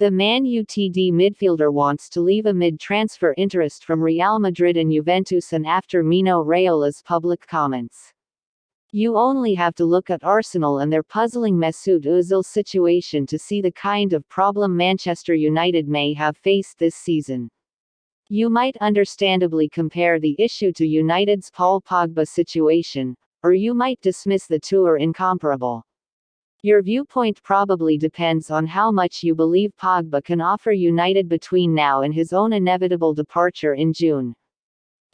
The Man Utd midfielder wants to leave amid transfer interest from Real Madrid and Juventus and after Mino Raiola's public comments. You only have to look at Arsenal and their puzzling Mesut Ozil situation to see the kind of problem Manchester United may have faced this season. You might understandably compare the issue to United's Paul Pogba situation, or you might dismiss the two as incomparable. Your viewpoint probably depends on how much you believe Pogba can offer United between now and his own inevitable departure in June.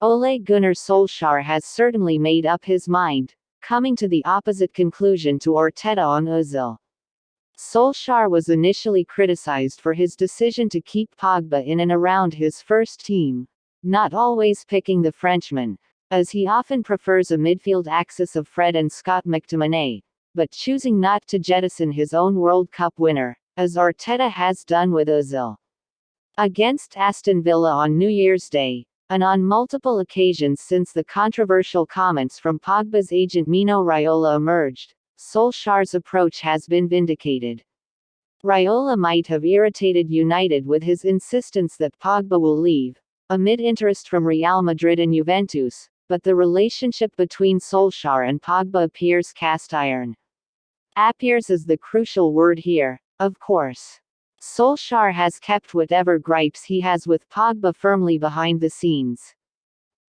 Ole Gunnar Solskjaer has certainly made up his mind, coming to the opposite conclusion to Arteta on Ozil. Solskjaer was initially criticized for his decision to keep Pogba in and around his first team, not always picking the Frenchman, as he often prefers a midfield axis of Fred and Scott McTominay, but choosing not to jettison his own World Cup winner, as Arteta has done with Ozil. Against Aston Villa on New Year's Day, and on multiple occasions since the controversial comments from Pogba's agent Mino Raiola emerged, Solskjaer's approach has been vindicated. Raiola might have irritated United with his insistence that Pogba will leave, amid interest from Real Madrid and Juventus, but the relationship between Solskjaer and Pogba appears cast iron. Appears is the crucial word here, of course. Solskjaer has kept whatever gripes he has with Pogba firmly behind the scenes.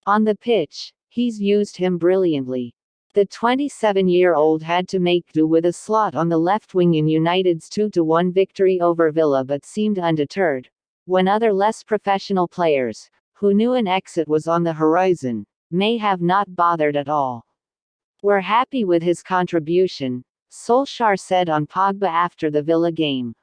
On the pitch, he's used him brilliantly. The 27-year-old had to make do with a slot on the left wing in United's 2-1 victory over Villa but seemed undeterred, when other less professional players, who knew an exit was on the horizon, may have not bothered at all. We're happy with his contribution, Solskjaer said on Pogba after the Villa game.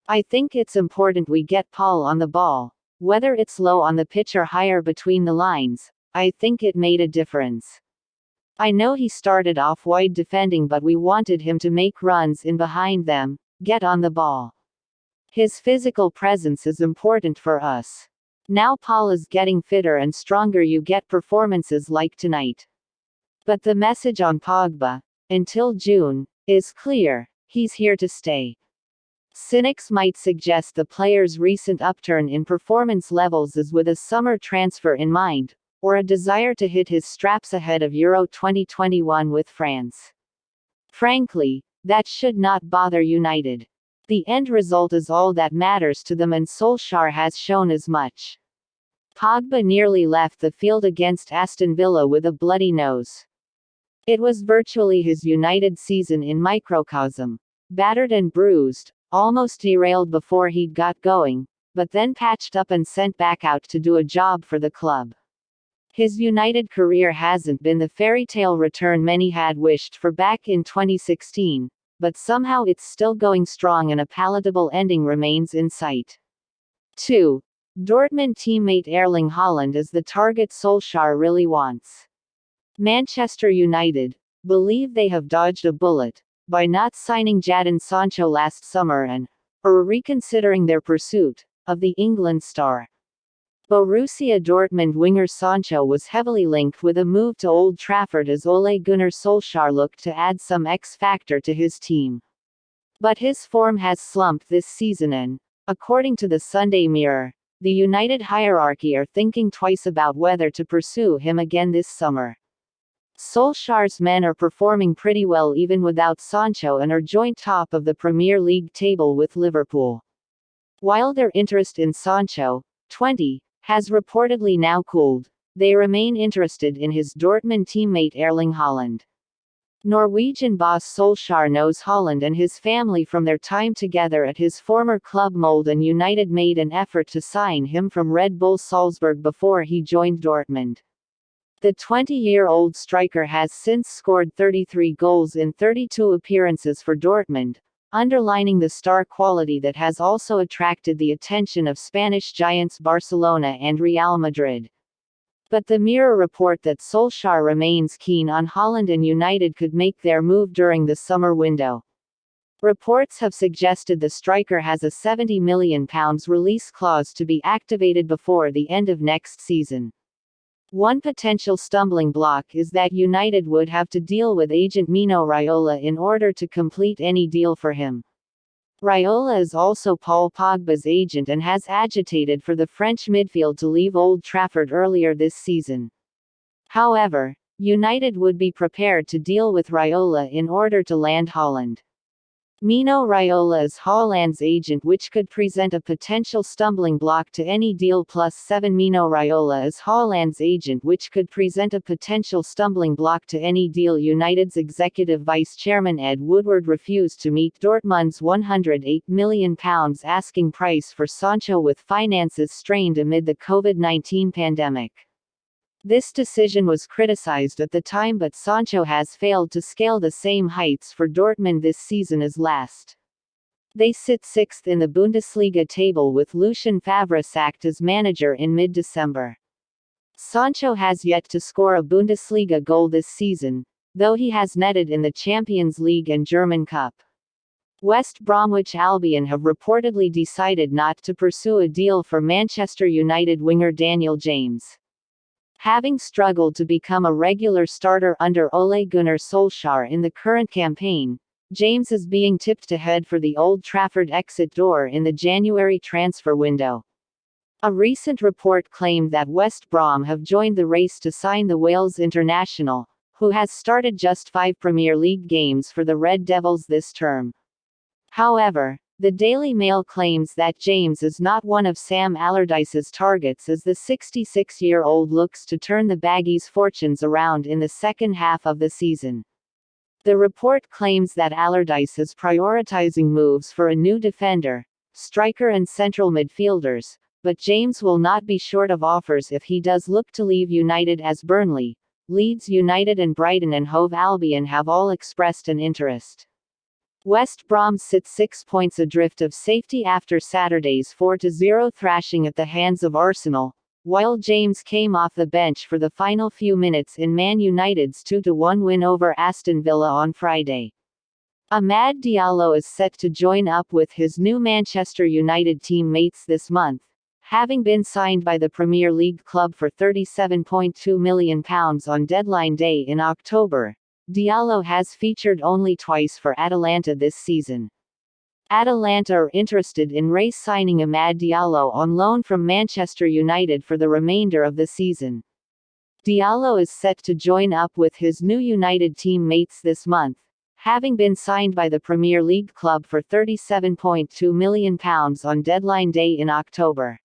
I think it's important we get Paul on the ball, whether it's low on the pitch or higher between the lines. I think it made a difference. I know he started off wide defending, but we wanted him to make runs in behind them, get on the ball. His physical presence is important for us. Now Paul is getting fitter and stronger, you get performances like tonight. But the message on Pogba, until June, is clear: he's here to stay. Cynics might suggest the player's recent upturn in performance levels is with a summer transfer in mind, or a desire to hit his straps ahead of Euro 2021 with France. Frankly, that should not bother United. The end result is all that matters to them, and Solskjaer has shown as much. Pogba nearly left the field against Aston Villa with a bloody nose. It was virtually his United season in microcosm. Battered and bruised, almost derailed before he'd got going, but then patched up and sent back out to do a job for the club. His United career hasn't been the fairy tale return many had wished for back in 2016, but somehow it's still going strong and a palatable ending remains in sight. 2. Dortmund teammate Erling Haaland is the target Solskjaer really wants. Manchester United believe they have dodged a bullet by not signing Jadon Sancho last summer and are reconsidering their pursuit of the England star. Borussia Dortmund winger Sancho was heavily linked with a move to Old Trafford as Ole Gunnar Solskjaer looked to add some X-factor to his team. But his form has slumped this season and, according to the Sunday Mirror, the United hierarchy are thinking twice about whether to pursue him again this summer. Solskjaer's men are performing pretty well even without Sancho and are joint top of the Premier League table with Liverpool. While their interest in Sancho, 20, has reportedly now cooled, they remain interested in his Dortmund teammate Erling Haaland. Norwegian boss Solskjaer knows Haaland and his family from their time together at his former club Molde, and United made an effort to sign him from Red Bull Salzburg before he joined Dortmund. The 20-year-old striker has since scored 33 goals in 32 appearances for Dortmund, underlining the star quality that has also attracted the attention of Spanish giants Barcelona and Real Madrid. But the Mirror report that Solskjaer remains keen on Haaland and United could make their move during the summer window. Reports have suggested the striker has a £70 million release clause to be activated before the end of next season. One potential stumbling block is that United would have to deal with agent Mino Raiola in order to complete any deal for him. Raiola is also Paul Pogba's agent and has agitated for the French midfield to leave Old Trafford earlier this season. However, United would be prepared to deal with Raiola in order to land Haaland. Mino Raiola is Haaland's agent, which could present a potential stumbling block to any deal. +7 Mino Raiola is Haaland's agent, which could present a potential stumbling block to any deal. United's executive vice chairman Ed Woodward refused to meet Dortmund's £108 million asking price for Sancho, with finances strained amid the COVID-19 pandemic. This decision was criticized at the time, but Sancho has failed to scale the same heights for Dortmund this season as last. They sit sixth in the Bundesliga table, with Lucien Favre sacked as manager in mid-December. Sancho has yet to score a Bundesliga goal this season, though he has netted in the Champions League and German Cup. West Bromwich Albion have reportedly decided not to pursue a deal for Manchester United winger Daniel James. Having struggled to become a regular starter under Ole Gunnar Solskjaer in the current campaign, James is being tipped to head for the Old Trafford exit door in the January transfer window. A recent report claimed that West Brom have joined the race to sign the Wales international, who has started just 5 Premier League games for the Red Devils this term. However, the Daily Mail claims that James is not one of Sam Allardyce's targets, as the 66-year-old looks to turn the Baggies' fortunes around in the second half of the season. The report claims that Allardyce is prioritizing moves for a new defender, striker and central midfielders, but James will not be short of offers if he does look to leave United, as Burnley, Leeds United and Brighton and Hove Albion have all expressed an interest. West Brom sits 6 points adrift of safety after Saturday's 4-0 thrashing at the hands of Arsenal, while James came off the bench for the final few minutes in Man United's 2-1 win over Aston Villa on Friday. Amad Diallo is set to join up with his new Manchester United teammates this month, having been signed by the Premier League club for £37.2 million on deadline day in October. Diallo has featured only twice for Atalanta this season. Atalanta are interested in signing Amad Diallo on loan from Manchester United for the remainder of the season. Diallo is set to join up with his new United teammates this month, having been signed by the Premier League club for £37.2 million on deadline day in October.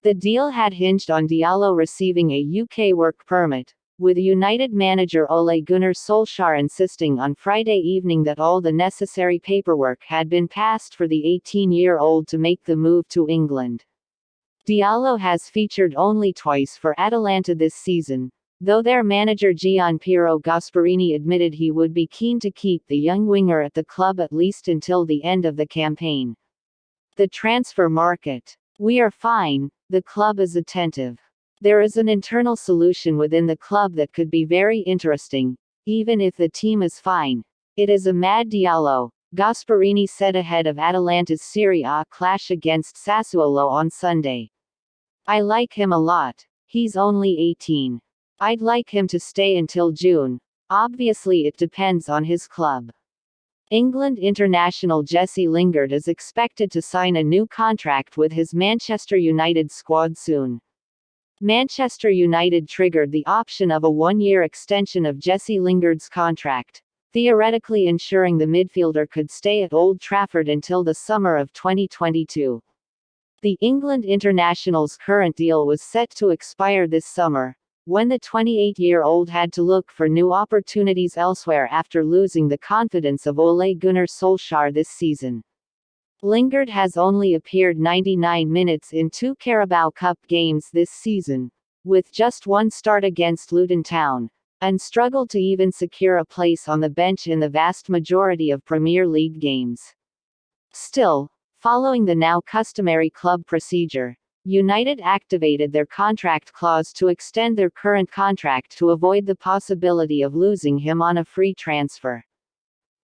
The deal had hinged on Diallo receiving a UK work permit, with United manager Ole Gunnar Solskjaer insisting on Friday evening that all the necessary paperwork had been passed for the 18-year-old to make the move to England. Diallo has featured only twice for Atalanta this season, though their manager Gianpiero Gasperini admitted he would be keen to keep the young winger at the club at least until the end of the campaign. The transfer market. We are fine, the club is attentive. There is an internal solution within the club that could be very interesting, even if the team is fine. It is Amad Diallo, Gasperini said ahead of Atalanta's Serie A clash against Sassuolo on Sunday. I like him a lot. He's only 18. I'd like him to stay until June. Obviously it depends on his club. England international Jesse Lingard is expected to sign a new contract with his Manchester United squad soon. Manchester United triggered the option of a 1-year extension of Jesse Lingard's contract, theoretically ensuring the midfielder could stay at Old Trafford until the summer of 2022. The England international's current deal was set to expire this summer, when the 28-year-old had to look for new opportunities elsewhere after losing the confidence of Ole Gunnar Solskjaer this season. Lingard has only appeared 99 minutes in 2 Carabao Cup games this season, with just one start against Luton Town, and struggled to even secure a place on the bench in the vast majority of Premier League games. Still, following the now customary club procedure, United activated their contract clause to extend their current contract to avoid the possibility of losing him on a free transfer.